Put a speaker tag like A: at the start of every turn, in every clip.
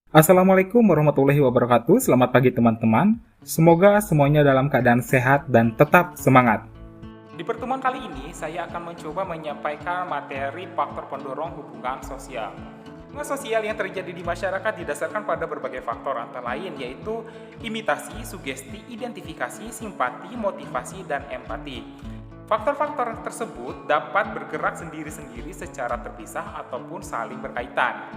A: Assalamualaikum warahmatullahi wabarakatuh. Selamat pagi teman-teman. Semoga semuanya dalam keadaan sehat dan tetap semangat. Di pertemuan kali ini, saya akan mencoba menyampaikan materi faktor pendorong hubungan sosial. Hubungan sosial yang terjadi di masyarakat didasarkan pada berbagai faktor antara lain yaitu imitasi, sugesti, identifikasi, simpati, motivasi, dan empati. Faktor-faktor tersebut dapat bergerak sendiri-sendiri secara terpisah ataupun saling berkaitan.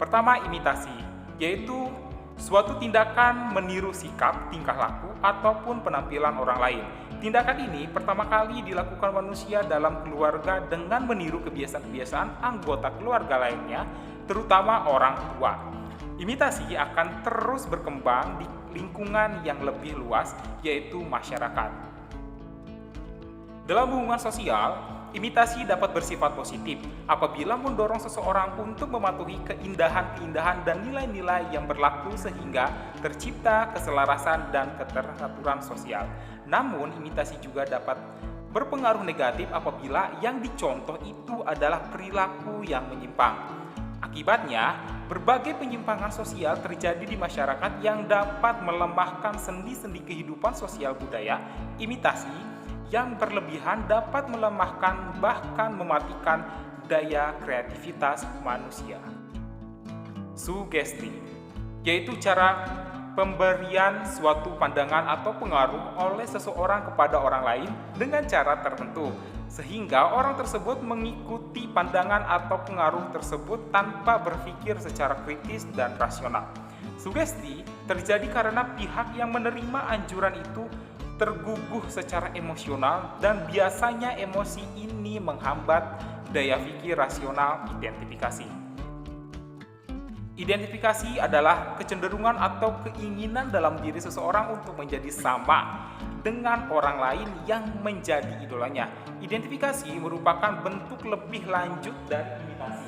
A: Pertama, imitasi, yaitu suatu tindakan meniru sikap, tingkah laku, ataupun penampilan orang lain. Tindakan ini pertama kali dilakukan manusia dalam keluarga dengan meniru kebiasaan-kebiasaan anggota keluarga lainnya, terutama orang tua. Imitasi akan terus berkembang di lingkungan yang lebih luas, yaitu masyarakat. Dalam hubungan sosial, imitasi dapat bersifat positif apabila mendorong seseorang untuk mematuhi keindahan-keindahan dan nilai-nilai yang berlaku sehingga tercipta keselarasan dan keteraturan sosial. Namun, imitasi juga dapat berpengaruh negatif apabila yang dicontoh itu adalah perilaku yang menyimpang. Akibatnya, berbagai penyimpangan sosial terjadi di masyarakat yang dapat melemahkan sendi-sendi kehidupan sosial budaya. Imitasi yang berlebihan dapat melemahkan bahkan mematikan daya kreativitas manusia. Sugesti, yaitu cara pemberian suatu pandangan atau pengaruh oleh seseorang kepada orang lain dengan cara tertentu, sehingga orang tersebut mengikuti pandangan atau pengaruh tersebut tanpa berpikir secara kritis dan rasional. Sugesti terjadi karena pihak yang menerima anjuran itu terguguh secara emosional dan biasanya emosi ini menghambat daya pikir rasional identifikasi. Identifikasi adalah kecenderungan atau keinginan dalam diri seseorang untuk menjadi sama dengan orang lain yang menjadi idolanya. Identifikasi merupakan bentuk lebih lanjut dari imitasi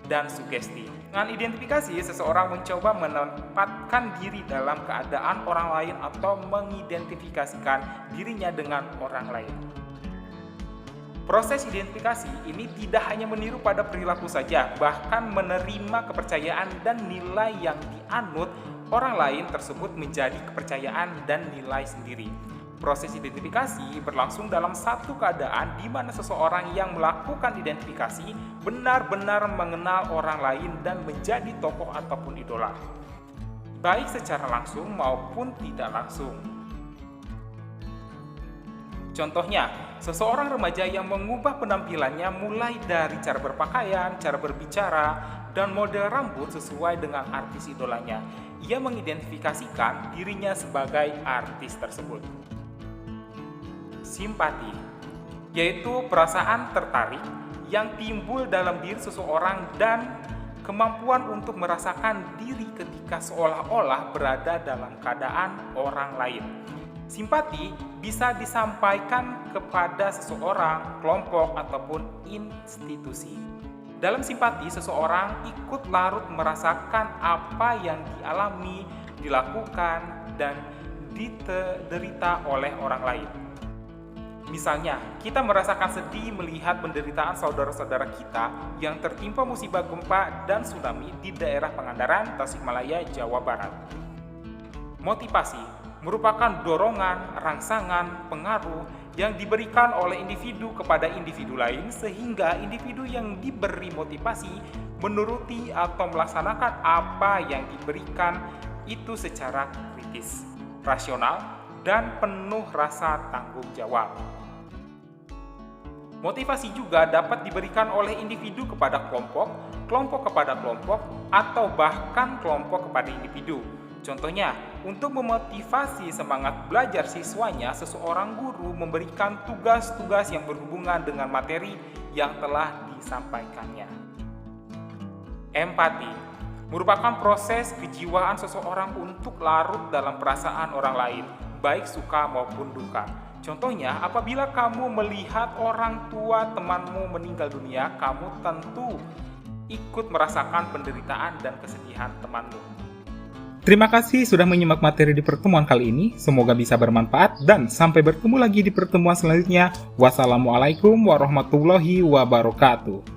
A: dan sugesti. Dengan identifikasi, seseorang mencoba menempatkan diri dalam keadaan orang lain atau mengidentifikasikan dirinya dengan orang lain. Proses identifikasi ini tidak hanya meniru pada perilaku saja, bahkan menerima kepercayaan dan nilai yang dianut orang lain tersebut menjadi kepercayaan dan nilai sendiri. Proses identifikasi berlangsung dalam satu keadaan di mana seseorang yang melakukan identifikasi benar-benar mengenal orang lain dan menjadi tokoh ataupun idola, baik secara langsung maupun tidak langsung. Contohnya, seseorang remaja yang mengubah penampilannya mulai dari cara berpakaian, cara berbicara, dan model rambut sesuai dengan artis idolanya. Ia mengidentifikasikan dirinya sebagai artis tersebut. Simpati, yaitu perasaan tertarik yang timbul dalam diri seseorang dan kemampuan untuk merasakan diri ketika seolah-olah berada dalam keadaan orang lain. Simpati bisa disampaikan kepada seseorang, kelompok, ataupun institusi. Dalam simpati, seseorang ikut larut merasakan apa yang dialami, dilakukan, dan diderita oleh orang lain. Misalnya, kita merasakan sedih melihat penderitaan saudara-saudara kita yang tertimpa musibah gempa dan tsunami di daerah Pangandaran, Tasikmalaya, Jawa Barat. Motivasi merupakan dorongan, rangsangan, pengaruh yang diberikan oleh individu kepada individu lain sehingga individu yang diberi motivasi menuruti atau melaksanakan apa yang diberikan itu secara kritis, rasional, dan penuh rasa tanggung jawab. Motivasi juga dapat diberikan oleh individu kepada kelompok, kelompok kepada kelompok, atau bahkan kelompok kepada individu. Contohnya, untuk memotivasi semangat belajar siswanya, seseorang guru memberikan tugas-tugas yang berhubungan dengan materi yang telah disampaikannya. Empati merupakan proses kejiwaan seseorang untuk larut dalam perasaan orang lain, baik suka maupun duka. Contohnya, apabila kamu melihat orang tua temanmu meninggal dunia, kamu tentu ikut merasakan penderitaan dan kesedihan temanmu. Terima kasih sudah menyimak materi di pertemuan kali ini. Semoga bisa bermanfaat dan sampai bertemu lagi di pertemuan selanjutnya. Wassalamualaikum warahmatullahi wabarakatuh.